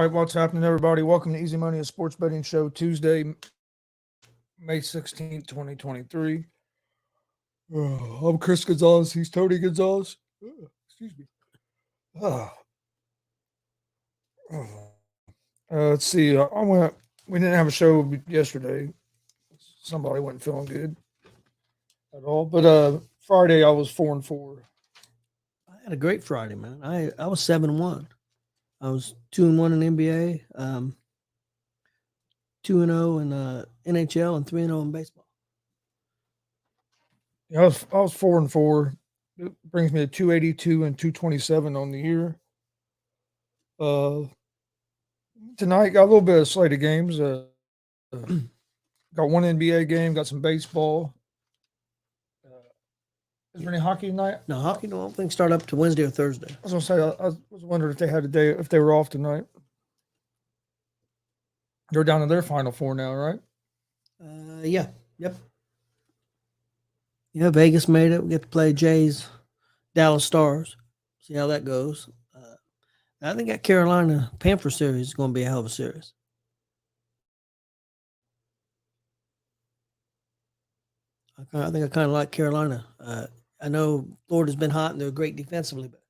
right, what's happening, everybody? Welcome to Easy Money, a sports betting show, Tuesday, May 16th, 2023. I'm Chris Gonzalez. He's Tony Gonzalez. Excuse me. Uh, let's see. We didn't have a show yesterday. Somebody wasn't feeling good at all. But Friday, I was 4-4. I had a great Friday, man. I was 7-1. I was 2-1 in NBA, 2-0 in NHL, and 3-0 in baseball. Yeah, I was 4-4. It brings me to 282 and 227 on the year. Tonight got a little bit of slate of games. Got one NBA game. Got some baseball. Is there any hockey tonight? No, hockey don't think start up to Wednesday or Thursday. I was gonna say I was wondering if they had a day, if they were off tonight. They're down to their Final Four now, right? Yeah, yep. Yeah, Vegas made it. We get to play Jays, Dallas Stars. See how that goes. I think that Carolina Panther series is going to be a hell of a series. I think I kind of like Carolina. I know Florida's been hot and they're great defensively, but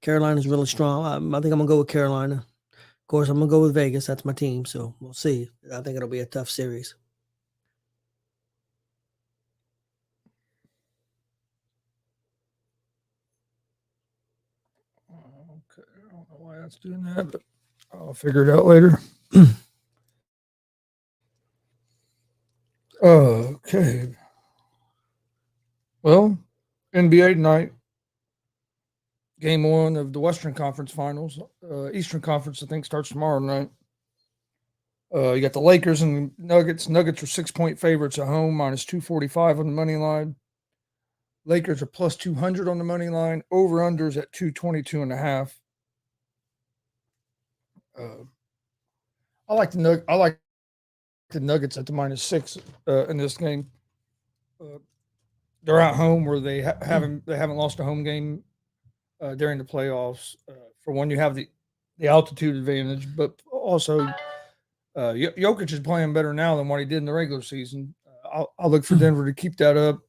Carolina's really strong. I think I'm going to go with Carolina. Of course, I'm going to go with Vegas. That's my team, so we'll see. I think it'll be a tough series. Okay, I don't know why that's doing that, but I'll figure it out later. Okay. Well, NBA tonight, game one of the Western Conference Finals. Eastern Conference, I think, starts tomorrow night. You got the Lakers and Nuggets. Nuggets are 6-point favorites at home, minus 245 on the money line. Lakers are plus 200 on the money line. Over-unders at 222.5. I like the Nuggets at the minus 6 in this game. They're at home where they haven't lost a home game during the playoffs. For one, you have the altitude advantage, but also Jokic is playing better now than what he did in the regular season. I'll look for Denver to keep that up.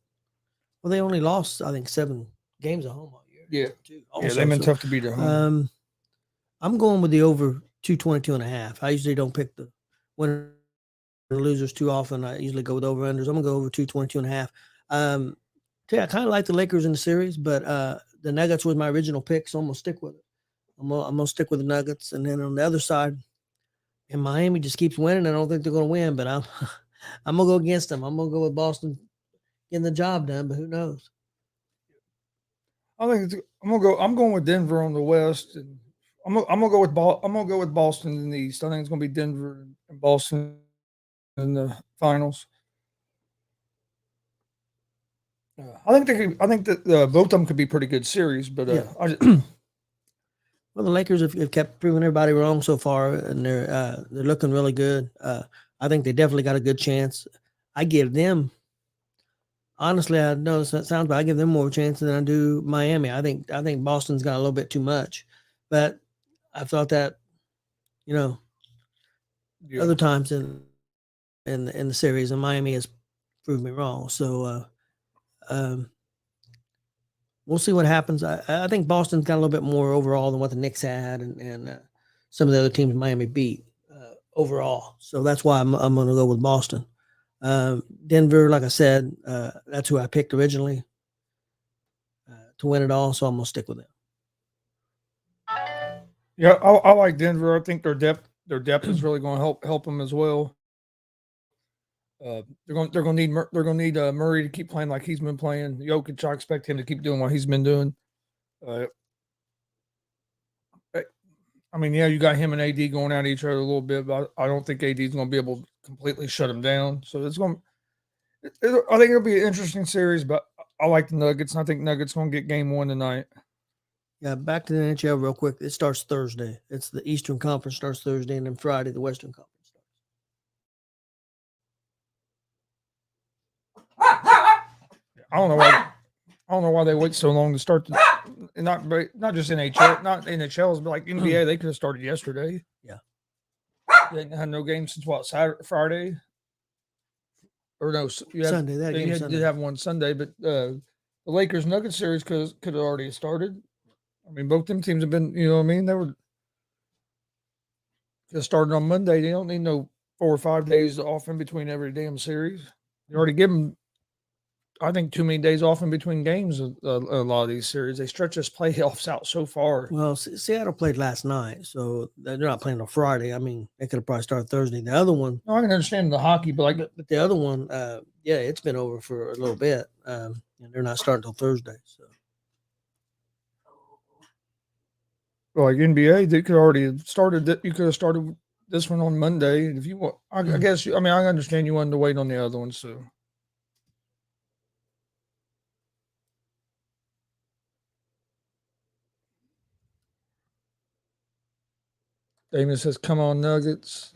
Well, they only lost, I think, 7 games at home all year. Yeah, they've been tough to beat at home. I'm going with the over 222.5. I usually don't pick the winners or losers too often. I usually go with over-unders. I'm going to go over 222.5. I kind of like the Lakers in the series, but the Nuggets was my original pick, so I'm going to stick with it. I'm going to stick with the Nuggets. And then on the other side, and Miami just keeps winning. I don't think they're going to win, but I'm going to go against them. I'm going to go with Boston getting the job done, but who knows? I'm going with Denver on the West, and I'm gonna go with Boston in the East. I think it's going to be Denver and Boston in the finals. I think that both of them could be pretty good series, but well, the Lakers have kept proving everybody wrong so far, and they're looking really good. I think they definitely got a good chance. I give them, honestly, I know that sounds bad. I give them more chance than I do Miami. I think Boston's got a little bit too much, but I thought that, other times in the series, and Miami has proved me wrong. So we'll see what happens. I think Boston's got a little bit more overall than what the Knicks had, and some of the other teams Miami beat overall. So that's why I'm going to go with Boston. Denver, like I said, that's who I picked originally to win it all. So I'm going to stick with them. Yeah, I like Denver. I think their depth is really going to help them as well. They're going to need Murray to keep playing like he's been playing. Jokic, I expect him to keep doing what he's been doing. I mean, yeah, you got him and AD going at each other a little bit, but I don't think AD is going to be able to completely shut him down. So I think it'll be an interesting series, but I like the Nuggets, and I think Nuggets going to get game 1 tonight. Yeah, back to the NHL real quick. It starts Thursday. It's the Eastern Conference starts Thursday, and then Friday the Western Conference starts. I don't know why they wait so long to start not just NHL, not NHL's, but like NBA. They could have started yesterday. Yeah. They had no game since what, Friday, or no, Sunday. That game Sunday. did have one Sunday, but the Lakers Nuggets series could have already started. I mean, both them teams have been, you know what I mean? They were just started on Monday. They don't need no 4 or 5 days off in between every damn series. You already give them, I think, too many days off in between games. A lot of these series, they stretch this playoffs out so far. Well, Seattle played last night, so they're not playing on Friday. I mean, they could have probably started Thursday. The other one, No, I can understand the hockey, but like, but the other one, yeah, it's been over for a little bit, and they're not starting until Thursday. So, like NBA, they could already have started. You could have started this one on Monday. If you want, I guess. I mean, I understand you wanted to wait on the other one, so. Damon says, "Come on, Nuggets."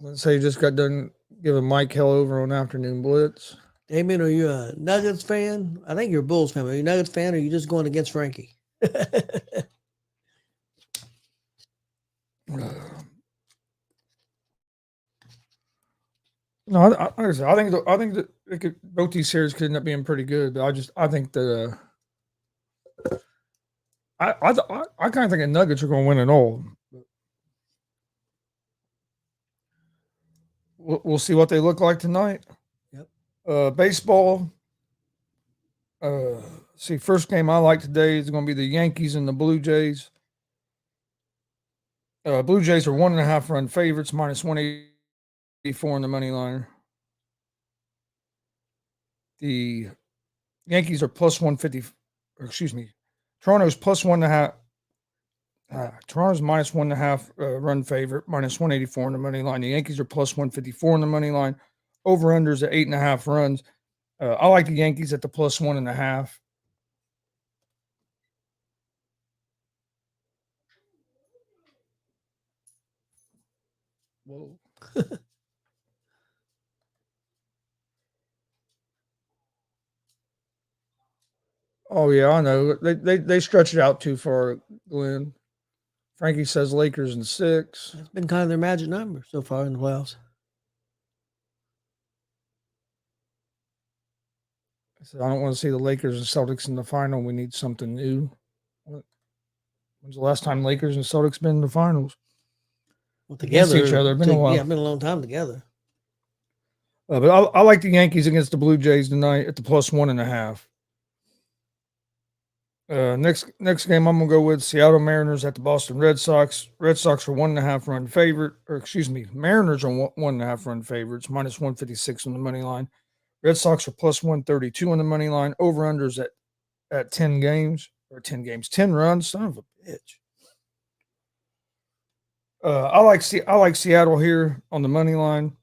Let's say you just got done giving Mike hell over on Afternoon Blitz. Damien, are you a Nuggets fan? I think you're a Bulls fan. Are you a Nuggets fan, or are you just going against Frankie? No, I think that both these series could end up being pretty good. But I think that I kind of think the Nuggets are going to win it all. We'll see what they look like tonight. Yep. Baseball. See, first game I like today is going to be the Yankees and the Blue Jays. Blue Jays are 1.5 run favorites, minus 184 on the money line. The Yankees are plus 150. Or excuse me, Toronto's plus 1.5. Toronto's minus 1.5 run favorite, minus 184 on the money line. The Yankees are plus 154 on the money line. Over unders at 8.5 runs. I like the Yankees at the plus 1.5. Whoa. Oh yeah, I know. They stretch it out too far, Glenn. Frankie says Lakers in 6. It's been kind of their magic number so far in the playoffs. I said I don't want to see the Lakers and Celtics in the final. We need something new. When's the last time Lakers and Celtics been in the finals? Well, together, against each other. Been a while. Yeah, been a long time together. But I like the Yankees against the Blue Jays tonight at the plus 1.5. Next game I'm gonna go with Seattle Mariners at the Boston Red Sox. Red Sox are 1.5 run favorite, or excuse me, Mariners are 1.5 run favorites, minus 156 on the money line. Red Sox are plus 132 on the money line. Over unders at 10 games or 10 games, 10 runs. Son of a bitch. I like Seattle here on the money line.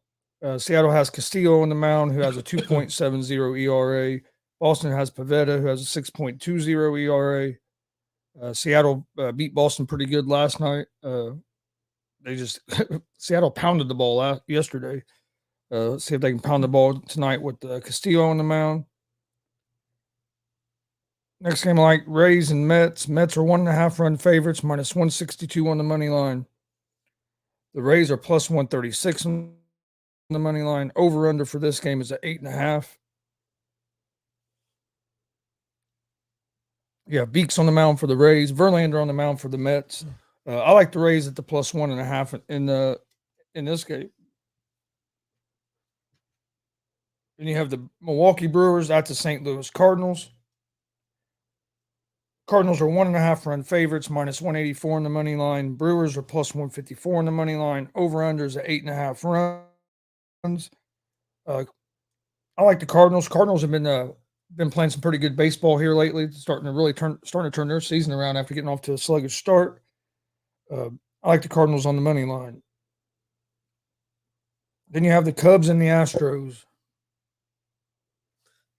Seattle has Castillo on the mound, who has a 2.70 ERA. Boston has Pivetta, who has a 6.20 ERA. Seattle beat Boston pretty good last night. They just Seattle pounded the ball out yesterday. Let's see if they can pound the ball tonight with Castillo on the mound. Next game, I like Rays and Mets. Mets are 1.5 run favorites, minus 162 on the money line. The Rays are plus 136 on the money line. Over under for this game is at 8.5. Yeah, Beeks on the mound for the Rays. Verlander on the mound for the Mets. I like the Rays at the plus 1.5 in this game. Then you have the Milwaukee Brewers at the St. Louis Cardinals. Cardinals are 1.5 run favorites, minus 184 on the money line. Brewers are plus 154 on the money line. Over unders at 8.5 runs. I like the Cardinals. Cardinals have been playing some pretty good baseball here lately, starting to turn their season around after getting off to a sluggish start. I like the Cardinals on the money line. Then you have the Cubs and the Astros.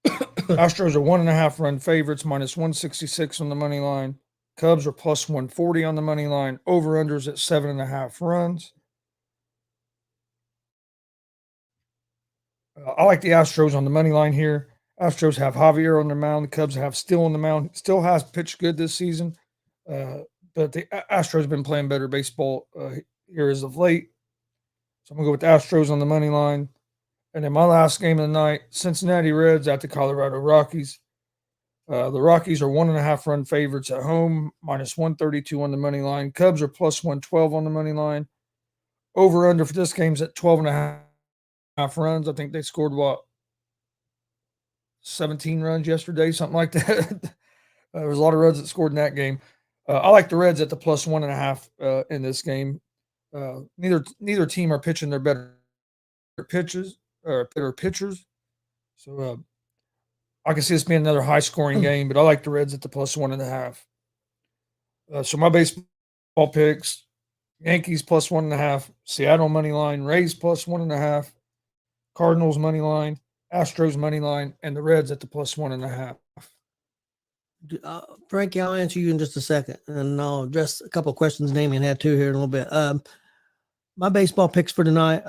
Astros are 1.5 run favorites, minus 166 on the money line. Cubs are plus 140 on the money line. Over unders at 7.5 runs. I like the Astros on the money line here. Astros have Javier on the mound. The Cubs have Still on the mound. Still has pitched good this season, but the Astros have been playing better baseball here as of late. So I'm gonna go with the Astros on the money line. And then my last game of the night, Cincinnati Reds at the Colorado Rockies. The Rockies are 1.5 run favorites at home, minus 132 on the money line. Cubs are plus 112 on the money line. Over under for this game's at 12.5 runs. I think they scored 17 runs yesterday, something like that. There was a lot of runs that scored in that game. I like the Reds at the plus 1.5 in this game. Neither team are pitching their better pitches or better pitchers. So I can see this being another high scoring game, but I like the Reds at the plus 1.5. So my baseball picks: Yankees plus 1.5, Seattle money line, Rays plus 1.5, Cardinals money line, Astros money line, and the Reds at the plus 1.5. Frankie, I'll answer you in just a second, and I'll address a couple of questions Damien had too here in a little bit. My baseball picks for tonight,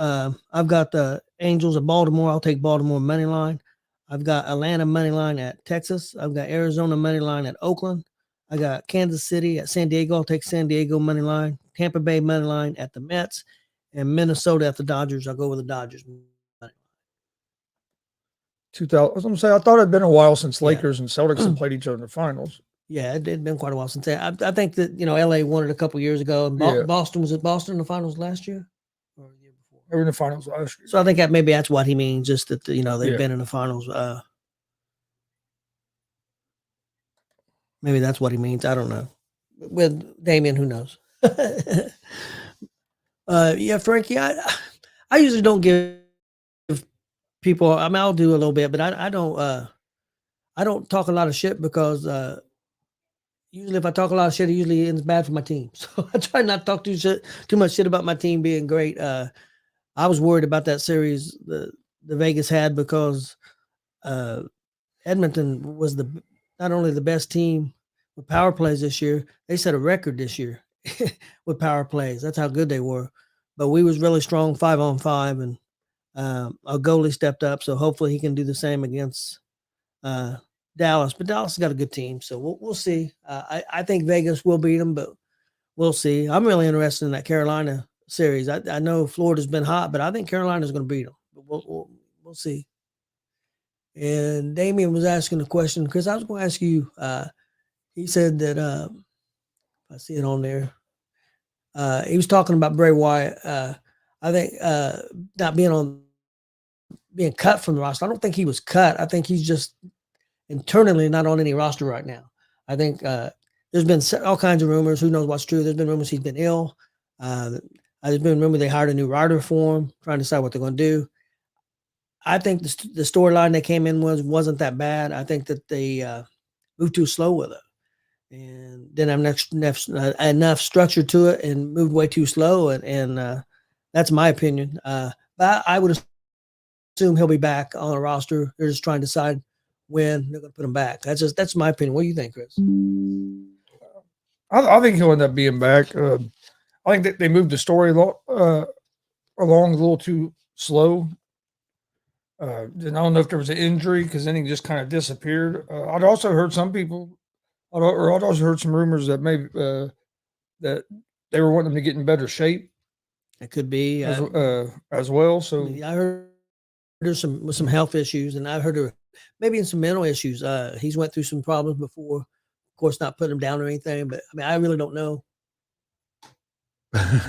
I've got the Angels of Baltimore. I'll take Baltimore money line. I've got Atlanta money line at Texas. I've got Arizona money line at Oakland. I got Kansas City at San Diego. I'll take San Diego money line. Tampa Bay money line at the Mets, and Minnesota at the Dodgers. I'll go with the Dodgers. 2000. I was going to say, I thought it'd been a while since Lakers and Celtics had played each other in the finals. Yeah, it had been quite a while since. I think that LA won it a couple years ago. And Boston was at Boston in the finals last year or the year before. They were in the finals last year. So I think that maybe that's what he means. Just that they've been in the finals. Maybe that's what he means. I don't know. With Damien, who knows? Yeah, Frankie, I usually don't give people. I mean, I'll do a little bit, but I don't talk a lot of shit because usually if I talk a lot of shit, it usually ends bad for my team. So I try not to talk too much shit about my team being great. I was worried about that series the Vegas had because Edmonton was not only the best team with power plays this year, they set a record this year with power plays. That's how good they were. But we was really strong 5-on-5, and our goalie stepped up. So hopefully he can do the same against Dallas. But Dallas has got a good team, so we'll see. I think Vegas will beat them, but we'll see. I'm really interested in that Carolina series. I know Florida's been hot, but I think Carolina's going to beat them. But we'll see. And Damien was asking a question, Chris. I was going to ask you. He said that I see it on there. He was talking about Bray Wyatt. I think not being cut from the roster. I don't think he was cut. I think he's just internally not on any roster right now. I think there's been all kinds of rumors. Who knows what's true? There's been rumors he's been ill. There's been rumors they hired a new writer for him, trying to decide what they're going to do. I think the storyline they came in wasn't that bad. I think that they moved too slow with it, and didn't have enough structure to it, and moved way too slow. And that's my opinion. But I would assume he'll be back on the roster. They're just trying to decide when they're going to put him back. That's my opinion. What do you think, Chris? I think he'll end up being back. I think that they moved the story along a little too slow. And I don't know if there was an injury because then he just kind of disappeared. I'd also heard some rumors that maybe that they were wanting him to get in better shape. It could be as well. So I heard there's some health issues, and I heard maybe in some mental issues. He's went through some problems before. Of course, not putting him down or anything, but I mean, I really don't know.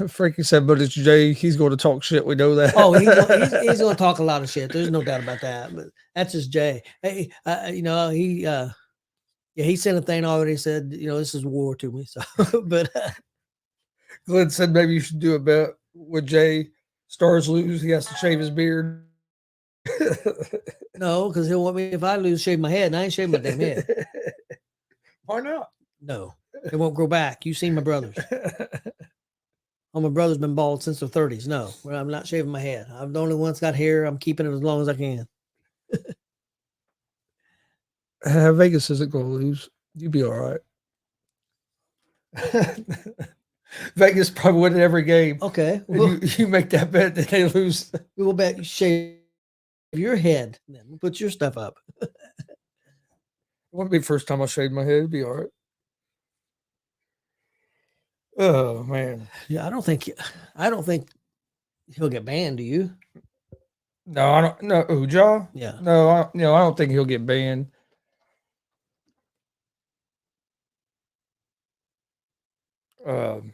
Frankie said, but it's Jay. He's going to talk shit. We know that. Oh, he's going to talk a lot of shit. There's no doubt about that. But that's just Jay. Hey, he sent a thing already. Said, this is war to me. So, but Glenn said maybe you should do a bet with Jay. Stars lose, he has to shave his beard. No, because he'll want me if I lose, shave my head, and I ain't shaving my damn head. Why not? No, it won't grow back. You've seen my brothers. Oh, my brother's been bald since the 30s. No, I'm not shaving my head. I'm the only one that's got hair. I'm keeping it as long as I can. Vegas isn't going to lose. You'll be all right. Vegas probably win every game. Okay. You make that bet that they lose. We will bet you shave your head. Then put your stuff up. It won't be the first time I shave my head. It'd be all right. Oh man. Yeah, I don't think he'll get banned. Do you? No, I don't. No, who, Ja? Yeah. No, I don't think he'll get banned. Um,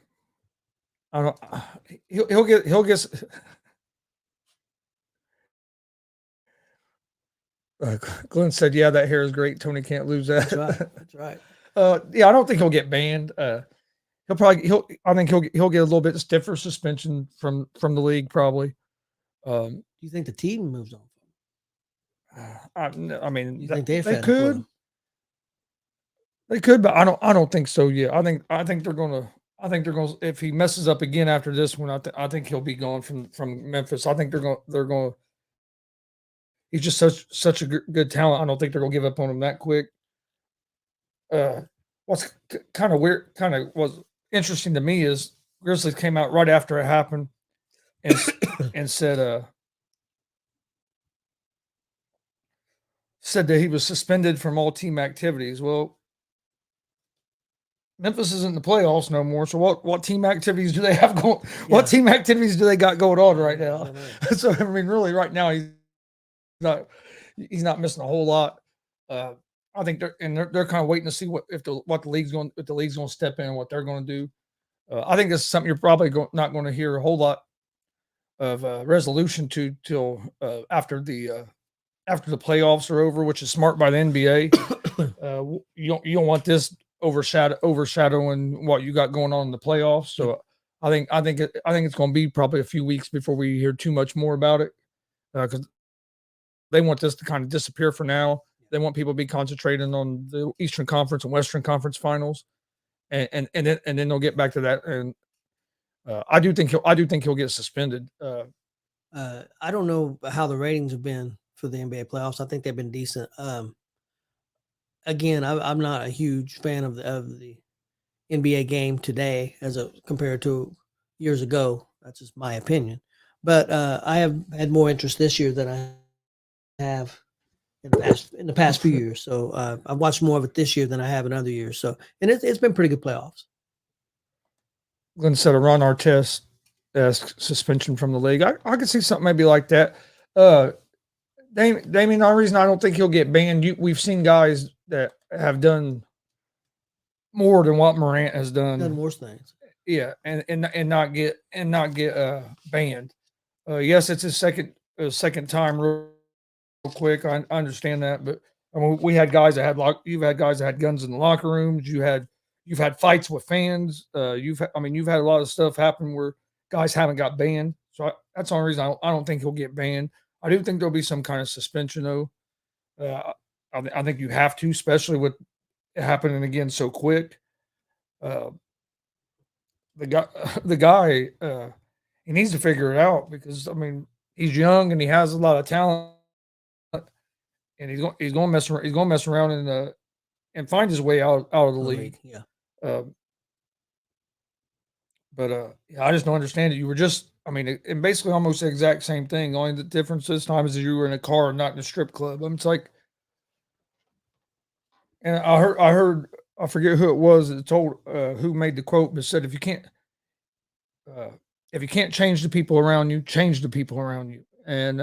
I don't. He'll get. Glenn said, "Yeah, that hair is great. Tony can't lose that." That's right. That's right. Yeah, I don't think he'll get banned. I think he'll get a little bit stiffer suspension from the league probably. Do you think the team moves on? I mean, You think they're they fed up with could. him? They could, but I don't think so. Yeah, I think they're gonna. I think they're going. to If he messes up again after this one, I think he'll be gone from Memphis. I think they're going. He's just such a good talent. I don't think they're gonna give up on him that quick. Uh, what's kind of weird, kind of was interesting to me is Grizzlies came out right after it happened and and said that he was suspended from all team activities. Well, Memphis isn't in the playoffs no more. So what team activities do they have going? Yeah. What team activities do they got going on right I now? don't know. So I mean, really, right now not he's not missing a whole lot. I think they're kind of waiting to see what the league's going to step in and what they're going to do. I think this is something you're probably not going to hear a whole lot of resolution to till after the playoffs are over, which is smart by the NBA. You don't want this overshadowing what you got going on in the playoffs. So I think it's going to be probably a few weeks before we hear too much more about it because they want this to kind of disappear for now. They want people to be concentrating on the Eastern Conference and Western Conference finals, and then they'll get back to that. And I do think he'll get suspended. I don't know how the ratings have been for the NBA playoffs. I think they've been decent. Again, I'm not a huge fan of the NBA game today compared to years ago. That's just my opinion. But I have had more interest this year than I have in the past few years. So I've watched more of it this year than I have in other years. So and it's been pretty good playoffs. Glenn said a Ron Artest suspension from the league. I could see something maybe like that. Damien, the only reason I don't think he'll get banned, we've seen guys that have done more than what Morant has done. Done worse things. Yeah, and not get banned. Yes, it's his second time real quick. I understand that, but I mean, we had guys that you've had guys that had guns in the locker rooms. You've had fights with fans. You've had a lot of stuff happen where guys haven't got banned. So that's the only reason I don't think he'll get banned. I do think there'll be some kind of suspension though. I think you have to, especially with it happening again so quick. The guy, he needs to figure it out because I mean he's young and he has a lot of talent, and he's going to mess around and find his way out of the league. Yeah. But yeah, I just don't understand it. You were just, I mean, and basically almost the exact same thing. Only the difference this time is that you were in a car, not in a strip club. It's like, and I heard, I forget who it was that told who made the quote, but said if you can't change the people around you, change the people around you, and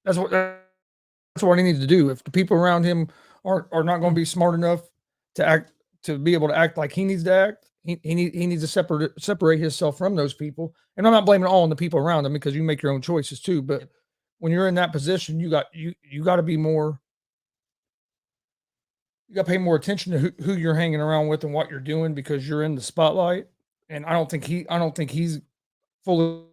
that's what he needs to do. If the people around him are not going to be smart enough to be able to act like he needs to act, he needs to separate himself from those people. And I'm not blaming all on the people around him because you make your own choices too. But when you're in that position, you got to be more. You got to pay more attention to who you're hanging around with and what you're doing because you're in the spotlight. And I don't think he's fully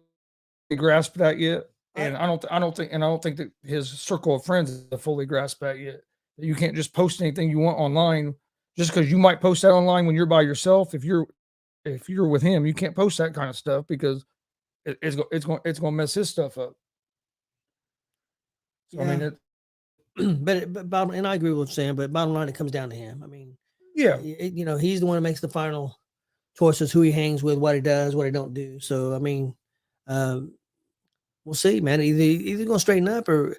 grasped that yet. And I don't think that his circle of friends have fully grasped that yet. You can't just post anything you want online just because you might post that online when you're by yourself. If you're with him, you can't post that kind of stuff because it's going to mess his stuff up. So yeah. I mean, but bottom, and I agree with Sam. But bottom line, it comes down to him. I mean, yeah, he's the one who makes the final choices, who he hangs with, what he does, what he don't do. So I mean, we'll see, man. Either going to straighten up, or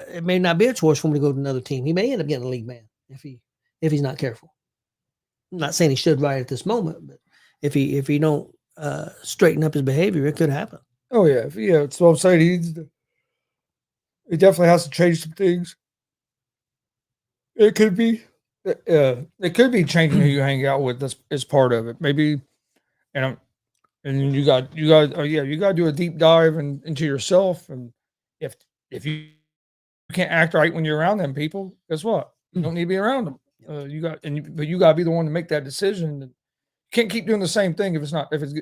it may not be a choice for him to go to another team. He may end up getting a league ban if he's not careful. I'm not saying he should right at this moment, but if he don't straighten up his behavior, it could happen. Oh yeah, that's what I'm saying. He definitely has to change some things. It could be, it could be changing who you hang out with. That's is part of it. Maybe, and and you got to do a deep dive into yourself. And if you can't act right when you're around them people, guess what? You don't need to be around them. But you got to be the one to make that decision. You can't keep doing the same thing if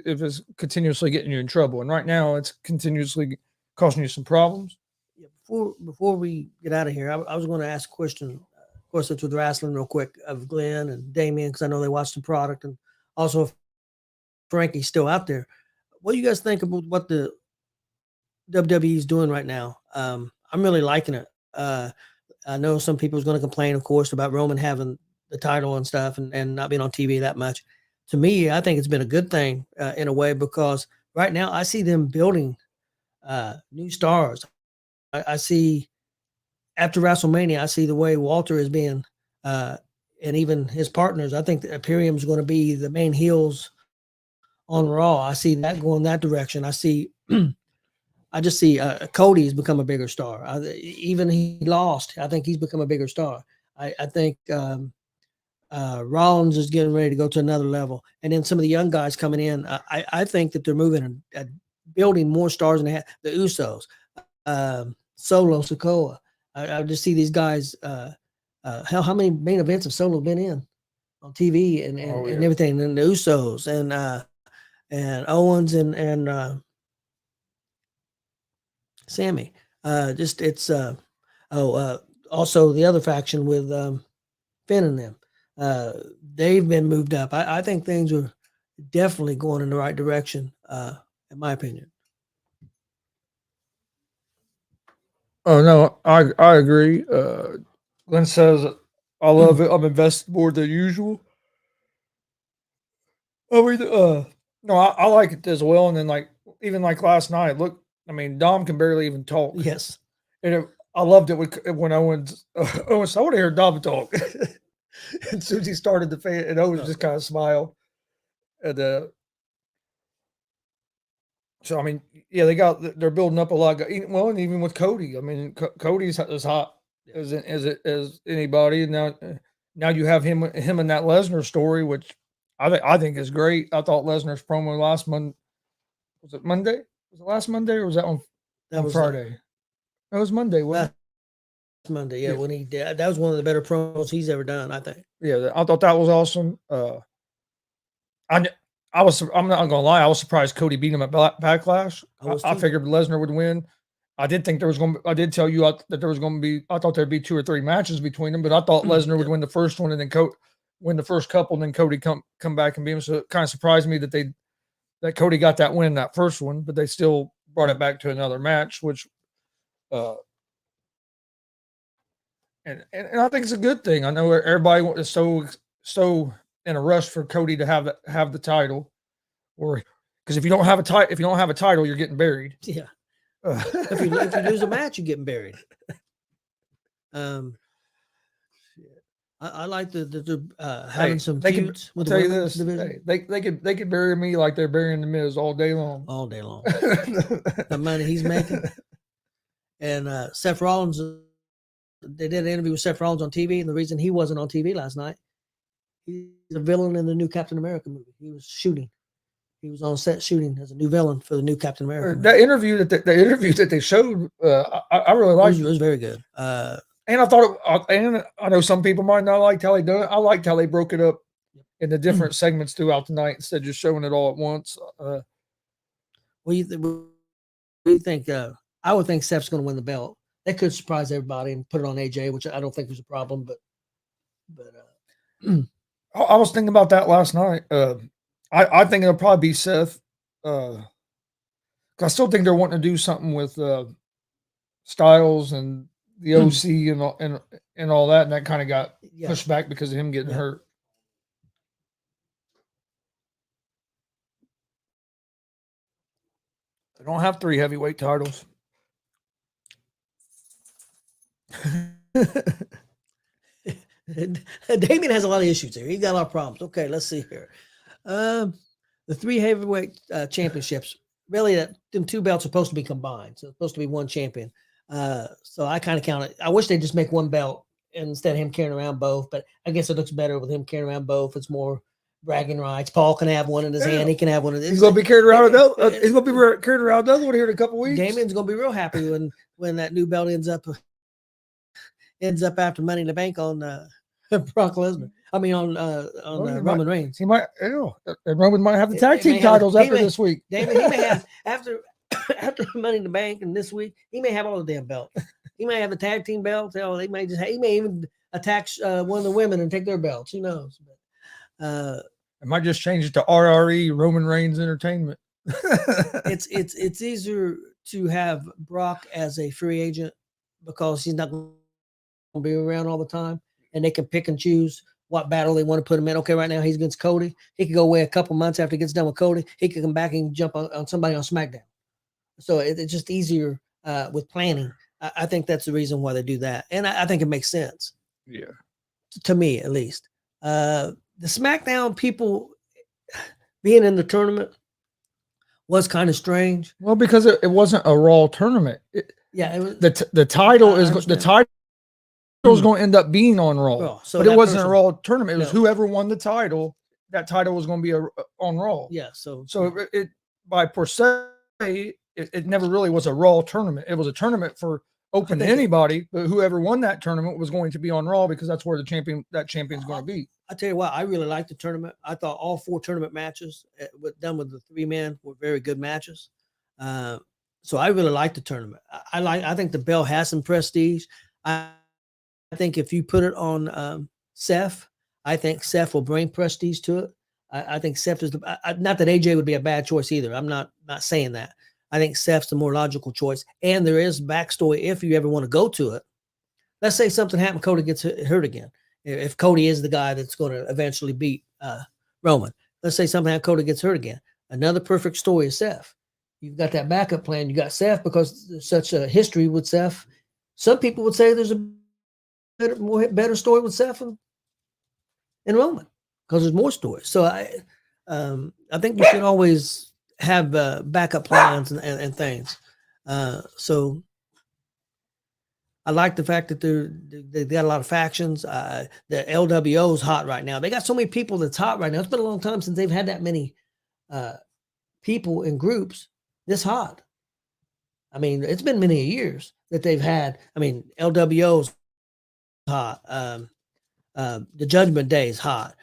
it's continuously getting you in trouble. And right now, it's continuously causing you some problems. Yeah, before we get out of here, I was going to ask a question. Of course, it's with wrestling, real quick, of Glenn and Damien, because I know they watched the product, and also if Frankie's still out there. What do you guys think about what the WWE is doing right now? I'm really liking it. I know some people's going to complain, of course, about Roman having the title and stuff and not being on TV that much. To me, I think it's been a good thing in a way, because right now I see them building new stars. I see after WrestleMania, I see the way Walter is being, and even his partners. I think that Imperium is going to be the main heels on Raw. I see that going that direction. I see, I just see Cody's become a bigger star. Even he lost. I think he's become a bigger star. I think Rollins is getting ready to go to another level, and then some of the young guys coming in. I think that they're moving and building more stars than they have. The Usos, Solo, Sikoa. I just see these guys. How many main events have Solo been in on TV and everything, and the Usos and Owens and Sammy. Just it's also the other faction with Finn and them. They've been moved up. I think things are definitely going in the right direction, in my opinion. Oh no, I agree. Glenn says I love it. I'm invested more than usual. I mean, no, I like it as well. And then even like last night, look, I mean, Dom can barely even talk. Yes, And I loved it when Owens. Owens, I want to hear Dom talk. And as soon as he started the fan, and Owens just kind of smiled. And so I mean, yeah, they're building up a lot. Well, and even with Cody, I mean, Cody's as hot as anybody. And now you have him in that Lesnar story, which I think is great. I thought Lesnar's promo last month was it Monday? Was it last Monday or was that on Friday? That was Monday, wasn't it? Monday, yeah. When he did, that was one of the better promos he's ever done, I think. Yeah, I thought that was awesome. I'm not gonna lie, I was surprised Cody beat him at Backlash. I figured Lesnar would win. I did think there was going. I did tell you that there was going to be. I thought there'd be 2 or 3 matches between them, but I thought Lesnar would win the first one and then win the first couple, and then Cody come back and beat him. So it kind of surprised me that Cody got that win that first one, but they still brought it back to another match, which and I think it's a good thing. I know everybody is so in a rush for Cody to have the title, or because if you don't have a title, you're getting buried. Yeah. If you lose a match, you're getting buried. I like having some feuds with the women's division. They could bury me like they're burying the Miz all day long. All day long. The money he's making. And Seth Rollins, they did an interview with Seth Rollins on TV, and the reason he wasn't on TV last night, he's a villain in the new Captain America movie. He was shooting. He was on set shooting as a new villain for the new Captain America. That interview that they showed, I really liked. It was very good. And I thought, and I know some people might not like how they done it. I liked how they broke it up in the different segments throughout the night instead of just showing it all at once. What do you think? I would think Seth's going to win the belt. That could surprise everybody and put it on AJ, which I don't think was a problem. But I was thinking about that last night. I think it'll probably be Seth. I still think they're wanting to do something with Styles and the OC and all that, and that kind of got pushed back because of him getting hurt. They don't have 3 heavyweight titles. Damien has a lot of issues here. He's got a lot of problems. Okay, let's see here. The 3 heavyweight championships, really, them 2 belts are supposed to be combined. So it's supposed to be 1 champion. So I kind of count it. I wish they'd just make 1 belt instead of him carrying around both. But I guess it looks better with him carrying around both. It's more bragging rights. Paul can have one in his hand. He can have one in his. He's gonna be carried around. He's gonna be carried around the other one here in a couple weeks. Damien's gonna be real happy when that new belt ends up after Money in the Bank on Brock Lesnar. I mean on Roman Reigns. He might. And Roman might have the tag team titles after this week. Damien, he may have after Money in the Bank and this week he may have all the damn belts. He may have the tag team belts. He may even attack one of the women and take their belts. Who knows? But, it might just change it to RRE, Roman Reigns Entertainment. it's easier to have Brock as a free agent because he's not going to be around all the time, and they can pick and choose what battle they want to put him in. Okay, right now he's against Cody. He could go away a couple months after he gets done with Cody. He could come back and jump on somebody on SmackDown. So it's just easier with planning. I think that's the reason why they do that, and I think it makes sense. Yeah, to me at least. The SmackDown people being in the tournament was kind of strange. Well, because it wasn't a Raw tournament. It was the title is going to end up being on Raw. But it wasn't a Raw tournament. It was whoever won the title. That title was going to be on Raw. Yeah. So it by per se, it never really was a Raw tournament. It was a tournament for open to anybody, but whoever won that tournament was going to be on Raw because that's where that champion's going to be. I tell you what, I really liked the tournament. I thought all 4 tournament matches done with the 3 men were very good matches. So I really liked the tournament. I think the belt has some prestige. I think if you put it on Seth, I think Seth will bring prestige to it. I think Seth is not that AJ would be a bad choice either. I'm not saying that. I think Seth's the more logical choice. And there is backstory if you ever want to go to it. Let's say something happened, Cody gets hurt again. If Cody is the guy that's going to eventually beat Roman. Let's say something happened, Cody gets hurt again. Another perfect story is Seth. You've got that backup plan. You got Seth because there's such a history with Seth. Some people would say there's a better story with Seth and Roman because there's more stories. So I think you should always have backup plans and things. So I like the fact that they got a lot of factions. The LWO is hot right now. They got so many people that's hot right now. It's been a long time since they've had that many people in groups this hot. I mean, it's been many years that they've had. I mean, LWO's hot. The Judgment Day is hot.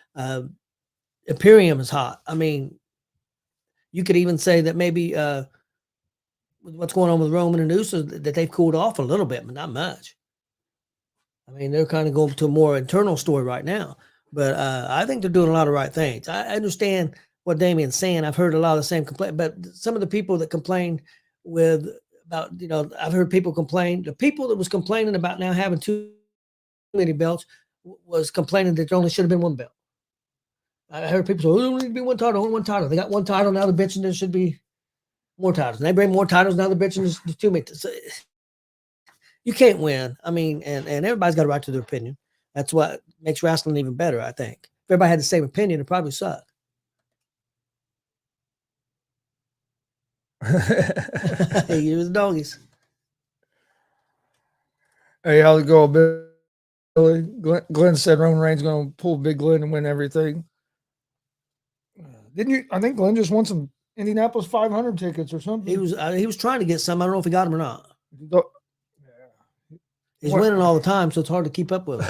Imperium is hot. I mean, you could even say that maybe what's going on with Roman and Usos that they've cooled off a little bit, but not much. I mean, they're kind of going to a more internal story right now, but I think they're doing a lot of right things. I understand what Damien's saying. I've heard a lot of the same complaint, but some of the people that complain about, I've heard people complain. The people that was complaining about now having too many belts was complaining that there only should have been 1 belt. I heard people say, "Oh, there only need to be 1 title, only 1 title." They got 1 title now. They're bitching there should be more titles. And they bring more titles now. They're bitching there's too many. So you can't win. I mean, and everybody's got a right to their opinion. That's what makes wrestling even better, I think. If everybody had the same opinion, it'd probably suck. You was doggies. Hey, how's it going, Billy? Glenn said Roman Reigns going to pull Big Glenn and win everything. Didn't you? I think Glenn just won some Indianapolis 500 tickets or something. He was trying to get some. I don't know if he got them or not. He's winning all the time, so it's hard to keep up with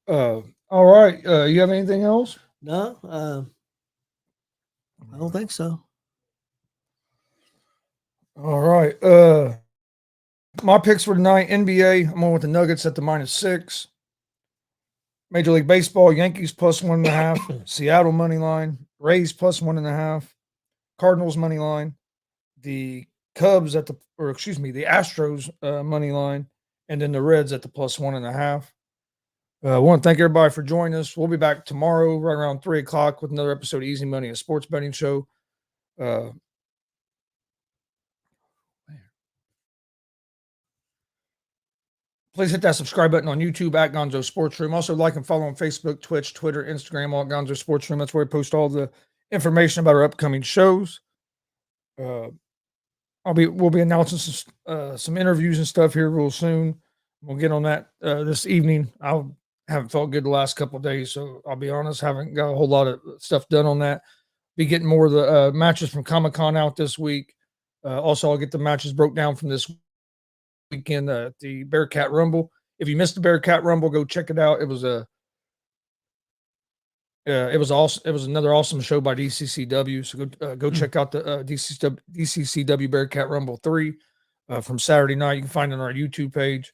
him. All right. You have anything else? No. I don't think so. All right. My picks for tonight: NBA. I'm going with the Nuggets at the -6. Major League Baseball: Yankees +1.5. Seattle money line. Rays +1.5. Cardinals money line. The Cubs the Astros money line, and then the Reds at the +1.5. I want to thank everybody for joining us. We'll be back tomorrow right around 3:00 with another episode of Easy Money, a sports betting show. please hit that subscribe button on YouTube at Gonzo Sports Room. Also, like and follow on Facebook, Twitch, Twitter, Instagram, all at Gonzo Sports Room. That's where we post all the information about our upcoming shows. We'll be announcing some interviews and stuff here real soon. We'll get on that this evening. I haven't felt good the last couple of days, so I'll be honest, haven't got a whole lot of stuff done on that. Be getting more of the matches from Comic-Con out this week. Also, I'll get the matches broke down from this weekend, the Bearcat Rumble. If you missed the Bearcat Rumble, go check it out. It was awesome. It was another awesome show by DCCW. So go check out the DCCW Bearcat Rumble 3 from Saturday night. You can find it on our YouTube page.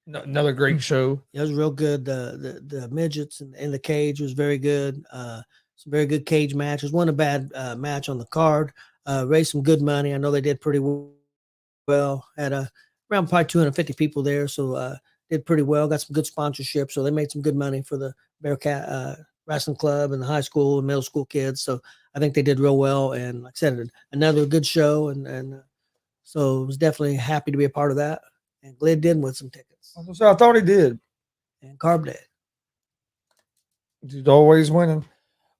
Another great show. It was real good. The midgets in the cage was very good. Some very good cage matches. Wasn't a bad match on the card. Raised some good money. I know they did pretty well. Had around probably 250 people there, so did pretty well. Got some good sponsorship, so they made some good money for the Bearcat Wrestling Club and the high school and middle school kids. So I think they did real well. And like I said, another good show, and so I was definitely happy to be a part of that. And Glid did win some tickets. I thought he did. And Carb did. He's always winning.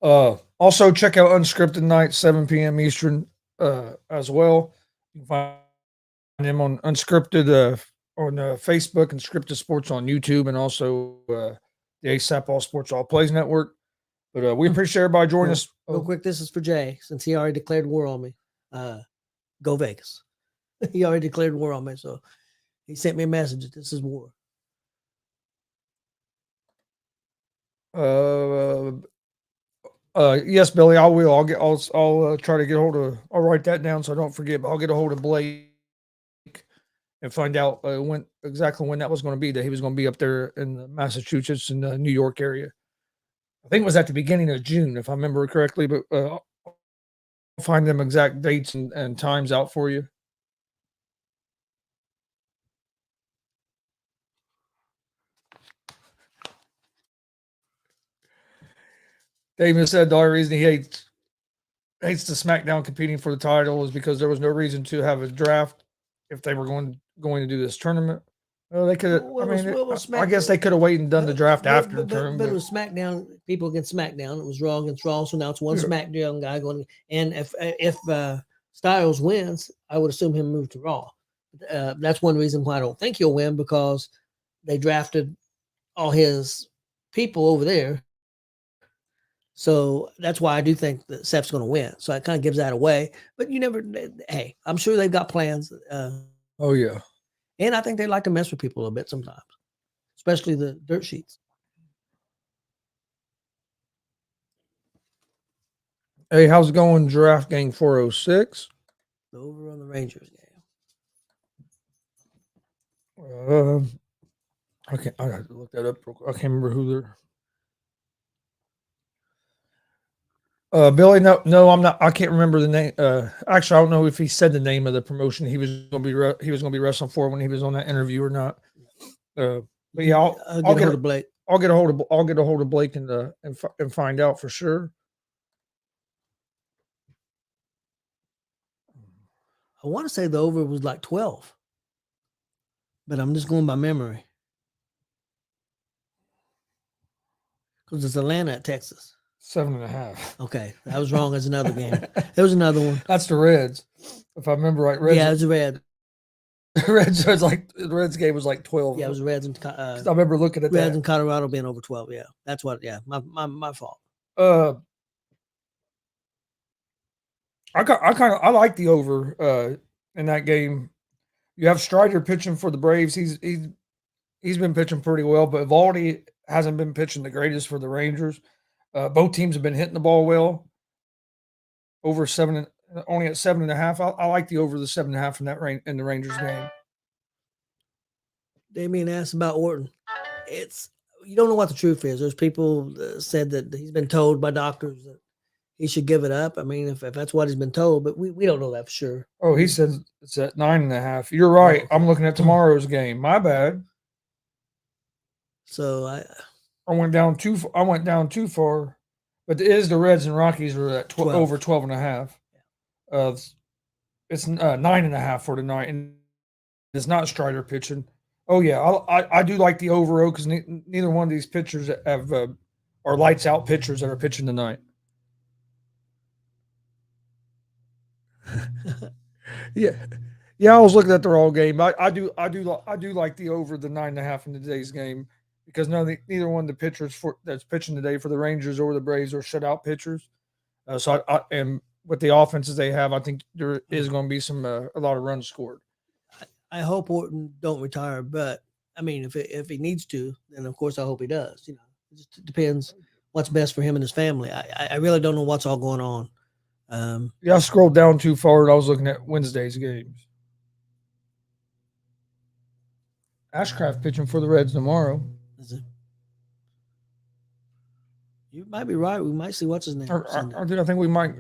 Also, check out Unscripted Night, 7 p.m. Eastern as well. You can find him on Unscripted on Facebook and Scripted Sports on YouTube, and also the ASAP All Sports All Plays Network. But we appreciate everybody joining us. Real quick, this is for Jay, since he already declared war on me. Go Vegas. He already declared war on me, so he sent me a message that this is war. Yes, Billy, I will. I'll try to get hold of. I'll write that down so I don't forget. But I'll get a hold of Blake and find out when that was going to be. That he was going to be up there in the Massachusetts and the New York area. I think it was at the beginning of June, if I remember correctly. But I'll find them exact dates and times out for you. David said the only reason he hates the SmackDown competing for the title is because there was no reason to have a draft if they were going to do this tournament. Well, they could. I guess they could have waited and done the draft after the tournament. But it was SmackDown, people against SmackDown. It was Raw against Raw, so now it's one SmackDown guy going. And if Styles wins, I would assume him move to Raw. That's one reason why I don't think he'll win, because they drafted all his people over there. So that's why I do think that Seth's going to win. So it kind of gives that away. But you never, hey, I'm sure they've got plans. Oh, yeah. And I think they like to mess with people a little bit sometimes, especially the dirt sheets. Hey, how's it going, Draft Gang 406? Over on the Rangers game. I got to look that up real quick. I can't remember who they're. Billy, no, I'm not. I can't remember the name. Actually, I don't know if he said the name of the promotion he was going to be wrestling for when he was on that interview or not. But yeah, I'll get a hold of Blake. I'll get a hold of Blake and find out for sure. I want to say the over was like 12, but I'm just going by memory because it's Atlanta at Texas. 7.5. Okay, that was wrong. As another game. There was another one. That's the Reds, if I remember right. Reds, yeah, it was the Reds. The Reds game was like 12. Yeah, it was Reds and I remember looking at Reds that. and Colorado being over 12. Yeah, that's what. Yeah, my fault. I like the over in that game. You have Strider pitching for the Braves. He's been pitching pretty well, but Evaldi hasn't been pitching the greatest for the Rangers. Both teams have been hitting the ball well. Over 7, only at 7.5. I like the over the 7.5 in that in the Rangers game. Damien asked about Orton. You don't know what the truth is. There's people that said that he's been told by doctors that he should give it up. I mean, if that's what he's been told, but we don't know that for sure. Oh, he said it's at 9.5. You're right. Oh, okay. I'm looking at tomorrow's game. My bad. So I went down too far, but it is the Reds and Rockies are at over 12.5. It's 9.5 for tonight, and It's not Strider pitching. Oh yeah, I do like the over because neither one of these pitchers have are lights out pitchers that are pitching tonight. Yeah, yeah. I was looking at the all game. I do like the over the 9.5 in today's game because neither one of the pitchers that's pitching today for the Rangers or the Braves are shutout pitchers. So and with the offenses they have, I think there is going to be a lot of runs scored. I hope Orton don't retire, but I mean, if he needs to, then of course I hope he does. You know, it just depends what's best for him and his family. I really don't know what's all going on. Yeah, I scrolled down too far and I was looking at Wednesday's games. Ashcraft pitching for the Reds tomorrow. You might be right. We might see what's his name. I think we might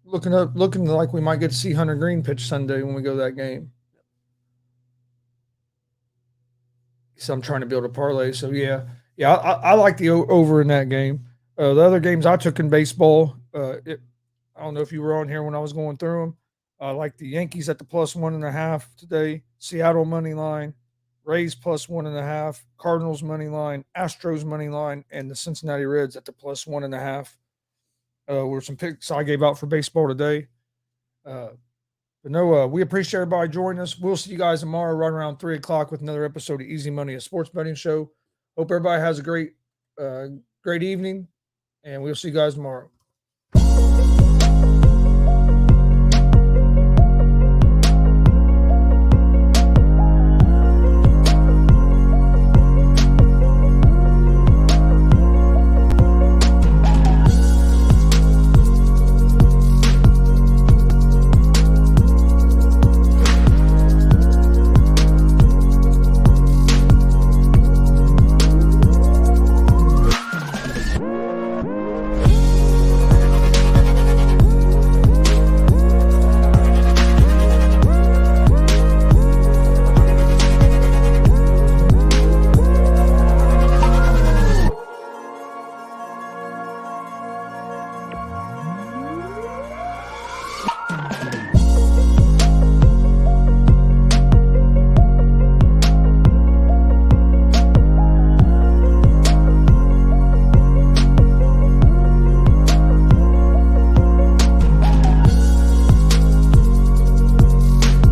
looking like we might get to see Hunter Green pitch Sunday when we go to that game. So I'm trying to build a parlay. So yeah, I like the over in that game. The other games I took in baseball, I don't know if you were on here when I was going through them. I like the Yankees at the +1.5 today. Seattle money line, Rays +1.5, Cardinals money line, Astros money line, and the Cincinnati Reds at the +1.5. Were some picks I gave out for baseball today. But no, we appreciate everybody joining us. We'll see you guys tomorrow right around 3 o'clock with another episode of Easy Money, a sports betting show. Hope everybody has a great evening, and we'll see you guys tomorrow.